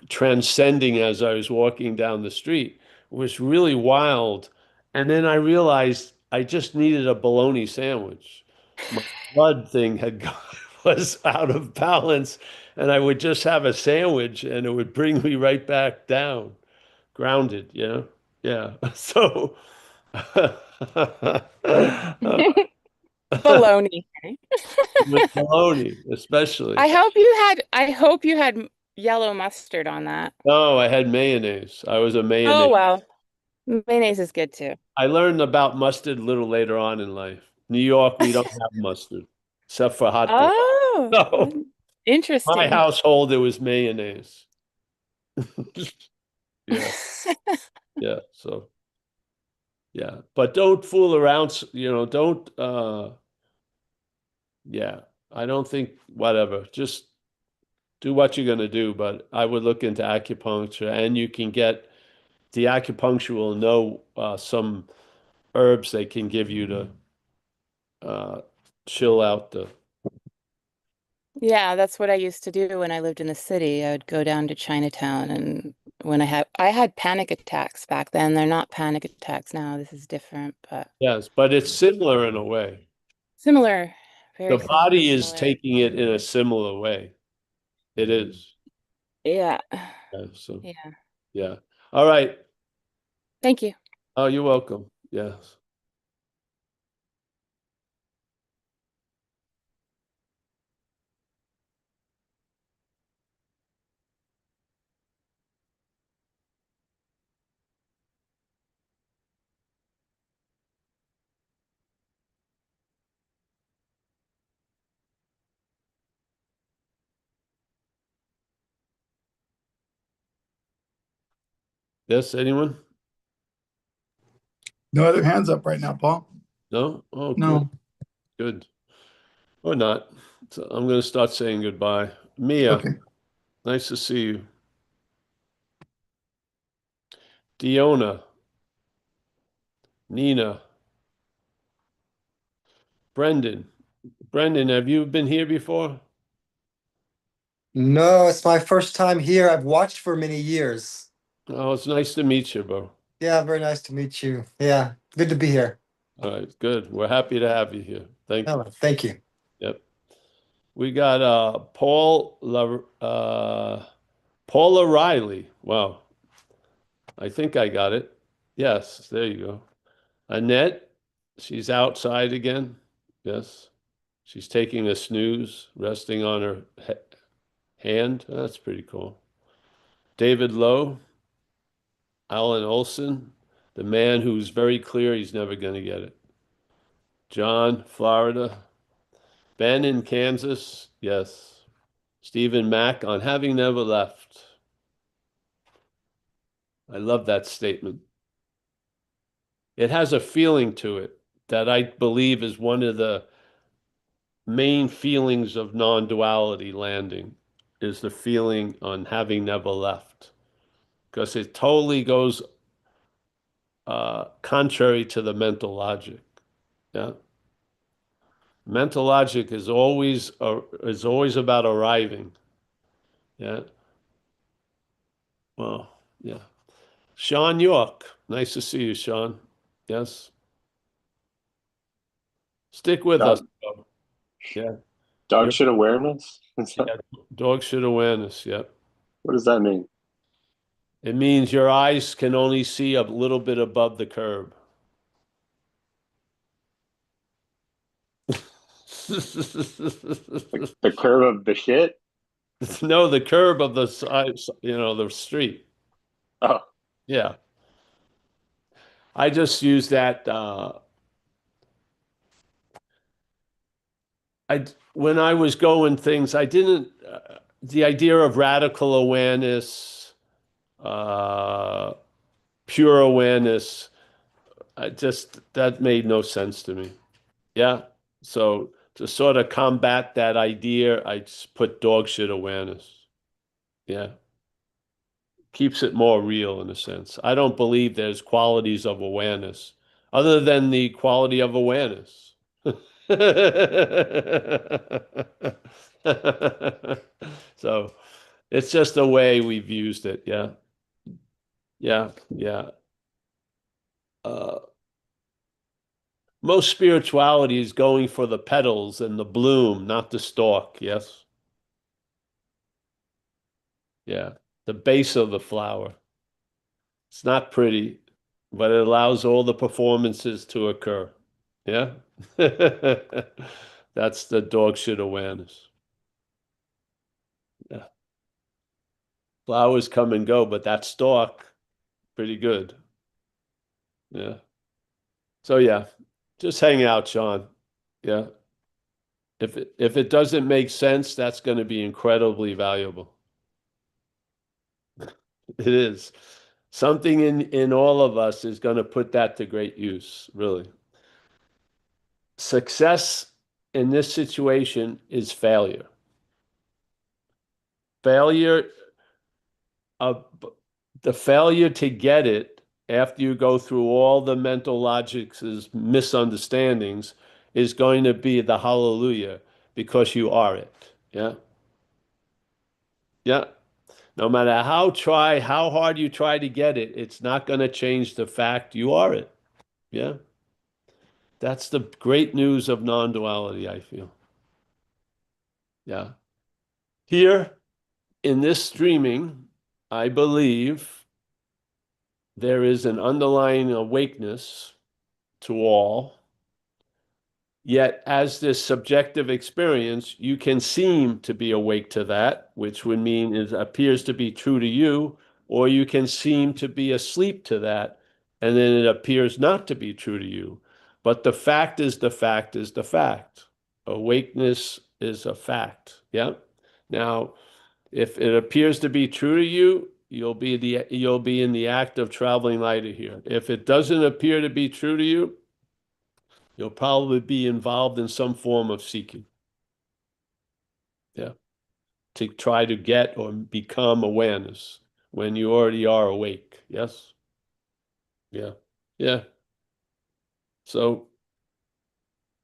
transcending as I was walking down the street. It was really wild. And then I realized I just needed a bologna sandwich. My blood thing was out of balance, and I would just have a sandwich and it would bring me right back down, grounded, you know? Yeah. So Baloney. with bologna, especially. I hope you had yellow mustard on that. No, I had mayonnaise. I was a Oh mayonnaise. well. Mayonnaise is good too. I learned about mustard a little later on in life. New York, we don't have mustard except for hot dogs. Oh, So my interesting. household, it was mayonnaise. Yeah, yeah. So yeah, but don't fool around. Don't. Yeah, I don't think whatever. Just do what you're gonna do. But I would look into acupuncture, and you can get the acupuncture will know some herbs they can give you to uh, chill out the. Yeah, that's what I used to do when I lived in the city. I would go down to Chinatown and when I had panic attacks back then. They're not panic attacks now. This is different, but Yes, but it's similar in a way. similar, The very body is similar. taking it in a similar way. It is. Yeah. Yeah, so Yeah. yeah. All right. Thank you. Oh, you're welcome. Yes. Yes, anyone? No other hands up right now, Paul. No? Oh, good, No. good. Or not. So I'm going to start saying goodbye. Mia, Okay. nice to see you. Diona, Nina, Brendan. Brendan, have you been here before? No, it's my first time here. I've watched for many years. Oh, it's nice to meet you, bro. Yeah, very nice to meet you. Yeah, good to be here. All right, good. We're happy to have you here. Thank you. Oh, thank you. Yep. We got Paula Riley. Wow. I think I got it. Yes, there you go. Annette, she's outside again. Yes. She's taking a snooze, resting on her hand. That's pretty cool. David Lowe, Alan Olson, the man who's very clear he's never going to get it. John, Florida. Ben in Kansas. Yes. Stephen Mack on having never left. I love that statement. It has a feeling to it that I believe is one of the main feelings of non-duality landing, is the feeling on having never left, because it totally goes contrary to the mental logic. Yeah. Mental logic is always about arriving. Yeah. Well, yeah. Sean York, nice to see you, Sean. Yes. Stick with us. Dog, Bro. Yeah. dog You're, shit awareness? yeah. Dog shit awareness. Yep. What does that mean? It means your eyes can only see a little bit above the curb. The curve of the shit? No, the curb of the side, the street. Oh, Yeah. I just use that. When I was going things, I didn't. The idea of radical awareness, uh, pure awareness, that made no sense to me. Yeah. So to sort of combat that idea, I just put dog shit awareness. Yeah. Keeps it more real in a sense. I don't believe there's qualities of awareness other than the quality of awareness. So it's just the way we've used it. Yeah. Yeah. Yeah. Uh, most spirituality is going for the petals and the bloom, not the stalk. Yes. Yeah. The base of the flower. It's not pretty, but it allows all the performances to occur. Yeah. That's the dog shit awareness. Yeah. Flowers come and go, but that stalk, pretty good. Yeah. So yeah, just hang out, Sean. Yeah. If it doesn't make sense, that's going to be incredibly valuable. It is. Something in all of us is going to put that to great use, really. Success in this situation is failure. Failure of the failure to get it after you go through all the mental logics' misunderstandings is going to be the hallelujah because you are it. Yeah. Yeah. No matter how hard you try to get it, it's not going to change the fact you are it. Yeah. That's the great news of non-duality, I feel. Yeah. Here in this streaming, I believe there is an underlying awakeness to all. Yet, as this subjective experience, you can seem to be awake to that, which would mean it appears to be true to you, or you can seem to be asleep to that, and then it appears not to be true to you. But the fact is the fact is the fact. Awakeness is a fact. Yeah. Now, if it appears to be true to you, you'll be in the act of traveling lighter here. If it doesn't appear to be true to you, you'll probably be involved in some form of seeking. Yeah. To try to get or become awareness when you already are awake. Yes? Yeah. Yeah. So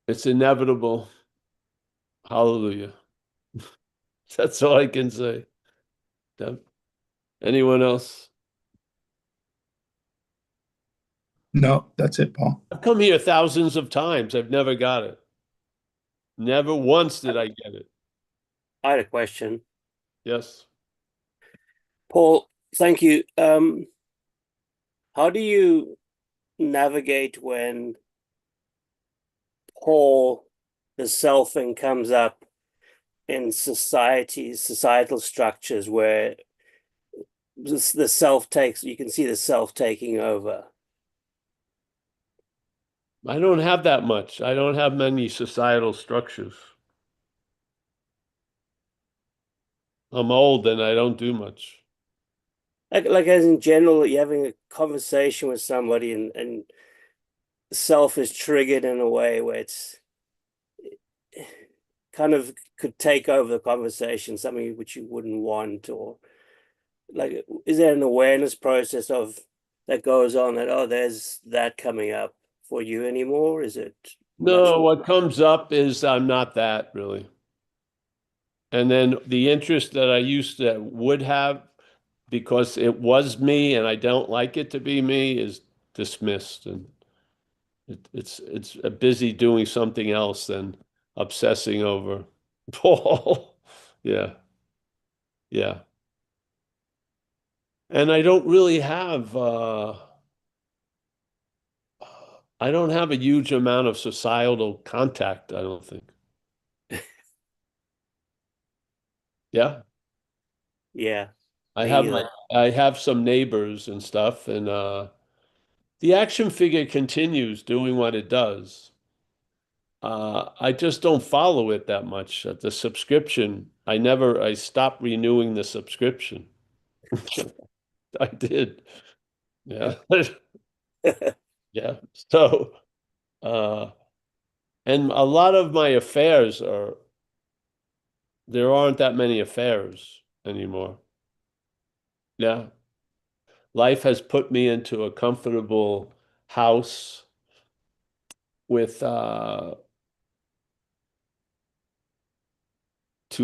it's inevitable. Hallelujah. That's all I can say. Yeah. Anyone else? No, that's it, Paul. I've come here thousands of times. I've never got it. Never once did I get it. I had a question. Yes. Paul, thank you. How do you navigate when Paul, the selfing, comes up in societal structures where the self takes, you can see the self taking over? I don't have that much. I don't have many societal structures. I'm old and I don't do much. Like as in general, you're having a conversation with somebody and self is triggered in a way where it's kind of could take over the conversation, something which you wouldn't want, or like, is there an awareness process of that goes on that, oh, there's that coming up for you anymore? Is it much No, more? what comes up is I'm not that really. And then the interest that I used to would have because it was me and I don't like it to be me is dismissed. And it's a busy doing something else than obsessing over Paul. Yeah. Yeah. And I don't really have I don't have a huge amount of societal contact, I don't think. Yeah. Yeah, I me have either. I have some neighbors and stuff, and the action figure continues doing what it does. I just don't follow it that much. The subscription, I stopped renewing the subscription. I did. Yeah. Yeah. So, uh, and a lot of my affairs there aren't that many affairs anymore. Yeah. Life has put me into a comfortable house with two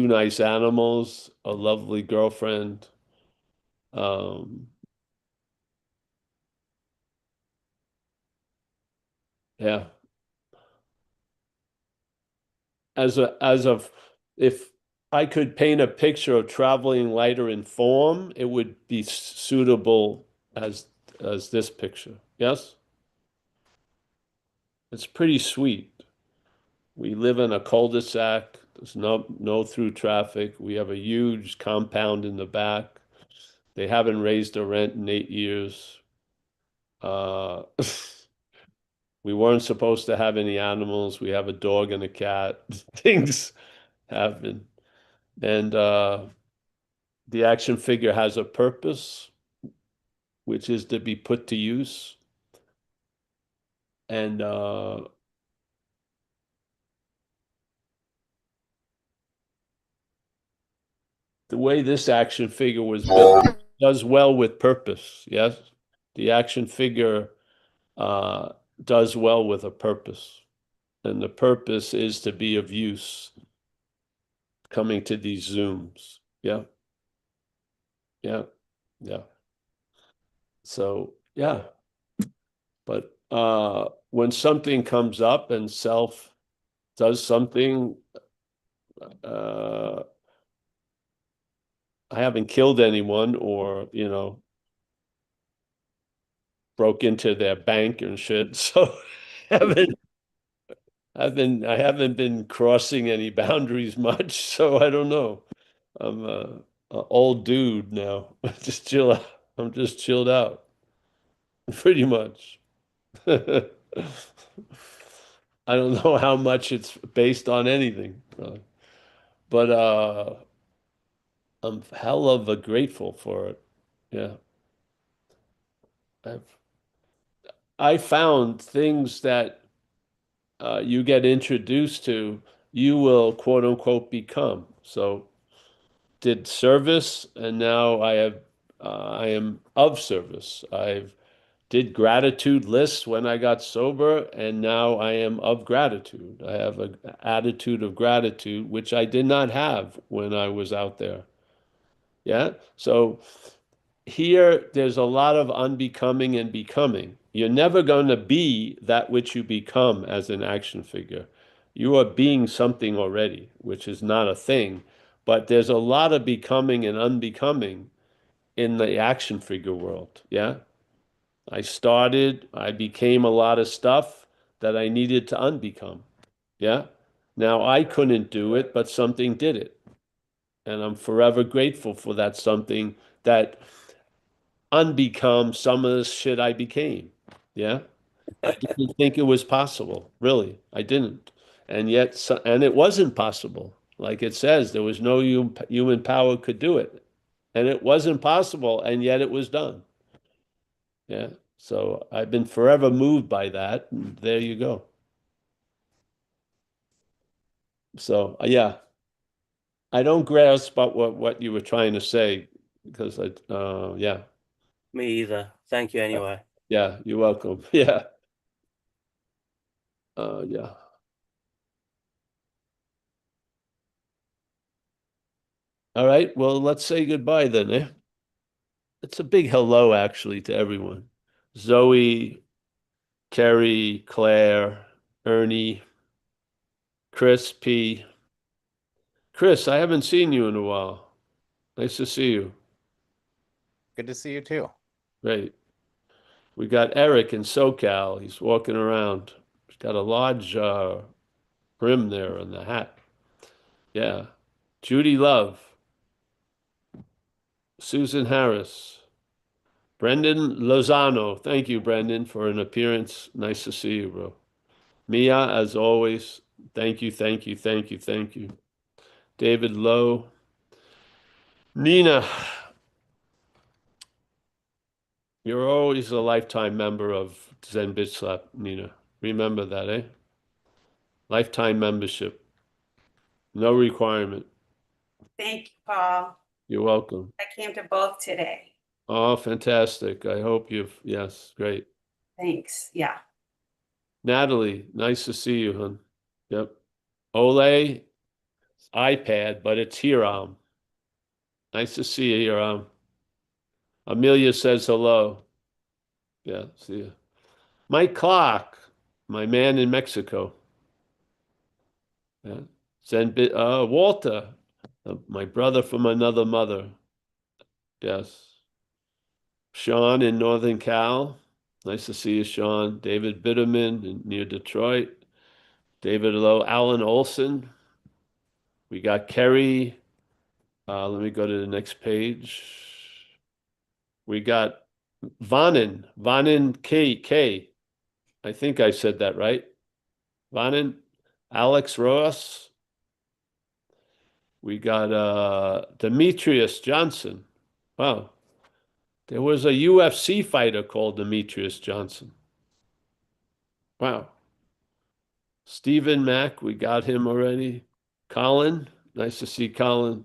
nice animals, a lovely girlfriend. Um, yeah. As of if I could paint a picture of traveling lighter in form, it would be suitable as this picture. Yes? It's pretty sweet. We live in a cul-de-sac. There's no through traffic. We have a huge compound in the back. They haven't raised the rent in 8 years. Uh, we weren't supposed to have any animals. We have a dog and a cat. Things happen. And the action figure has a purpose, which is to be put to use. And the way this action figure was built does well with purpose. Yes, the action figure uh, does well with a purpose, and the purpose is to be of use. Coming to these Zooms, yeah, yeah, yeah. So yeah, but when something comes up and self does something, uh, I haven't killed anyone or, broke into their bank and shit. So haven't I haven't been crossing any boundaries much, so I don't know. I'm a old dude now. Just chill out. I'm just chilled out. Pretty much. I don't know how much it's based on anything. But I'm hell of a grateful for it. Yeah. I found things that you get introduced to, you will quote unquote become. So did service, and now I am of service. I've did gratitude lists when I got sober, and now I am of gratitude. I have an attitude of gratitude, which I did not have when I was out there. Yeah. So here, there's a lot of unbecoming and becoming. You're never going to be that which you become as an action figure. You are being something already, which is not a thing. But there's a lot of becoming and unbecoming in the action figure world. Yeah. I became a lot of stuff that I needed to unbecome. Yeah. Now I couldn't do it, but something did it. And I'm forever grateful for that something that unbecome some of the shit I became. Yeah. I didn't think it was possible. Really. I didn't. And yet, and it wasn't possible. Like it says, there was no human power could do it. And it wasn't possible. And yet it was done. Yeah. So I've been forever moved by that. And there you go. So, yeah, I don't grasp what you were trying to say because yeah. Me either. Thank you anyway. Yeah. You're welcome. Yeah. Yeah. All right. Well, let's say goodbye then, eh? It's a big hello, actually, to everyone. Zoe, Kerry, Claire, Ernie, Chris P. Chris, I haven't seen you in a while. Nice to see you. Good to see you too. Great. We got Eric in SoCal. He's walking around. He's got a large brim there on the hat. Yeah. Judy Love. Susan Harris. Brendan Lozano. Thank you, Brendan, for an appearance. Nice to see you, bro. Mia, as always, thank you, thank you, thank you, thank you. David Lowe. Nina, you're always a lifetime member of Zen Bitch Slap, Nina. Remember that, eh? Lifetime membership. No requirement. Thank you, Paul. You're welcome. I came to both today. Oh, fantastic. I hope yes, great. Thanks. Yeah. Natalie, nice to see you, hon. Yep. Ole, iPad, but it's Hiram. Nice to see you, Hiram. Amelia says hello. Yeah, see you. Mike Clark, my man in Mexico. Yeah. Walter, my brother from another mother. Yes. Sean in Northern Cal. Nice to see you, Sean. David Bitterman near Detroit. David Lowe, Alan Olson. We got Kerry. Let me go to the next page. We got Vanin K. I think I said that right. Vanin, Alex Ross. We got Demetrius Johnson. Wow. There was a UFC fighter called Demetrius Johnson. Wow. Stephen Mack, we got him already. Colin, nice to see Colin.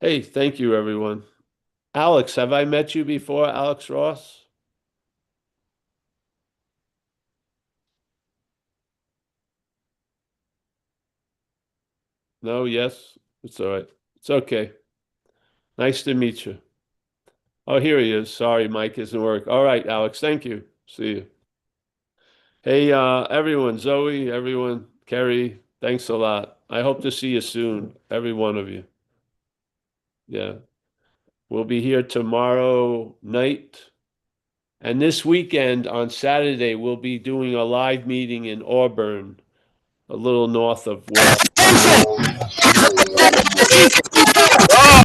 Hey, thank you, everyone. Alex, have I met you before, Alex Ross? No, yes? It's all right. It's okay. Nice to meet you. Oh, here he is. Sorry, Mike isn't working. All right, Alex, thank you. See you. Hey, everyone, Zoe, everyone, Kerry, thanks a lot. I hope to see you soon, every one of you. Yeah. We'll be here tomorrow night. And this weekend on Saturday, we'll be doing a live meeting in Auburn, a little north of where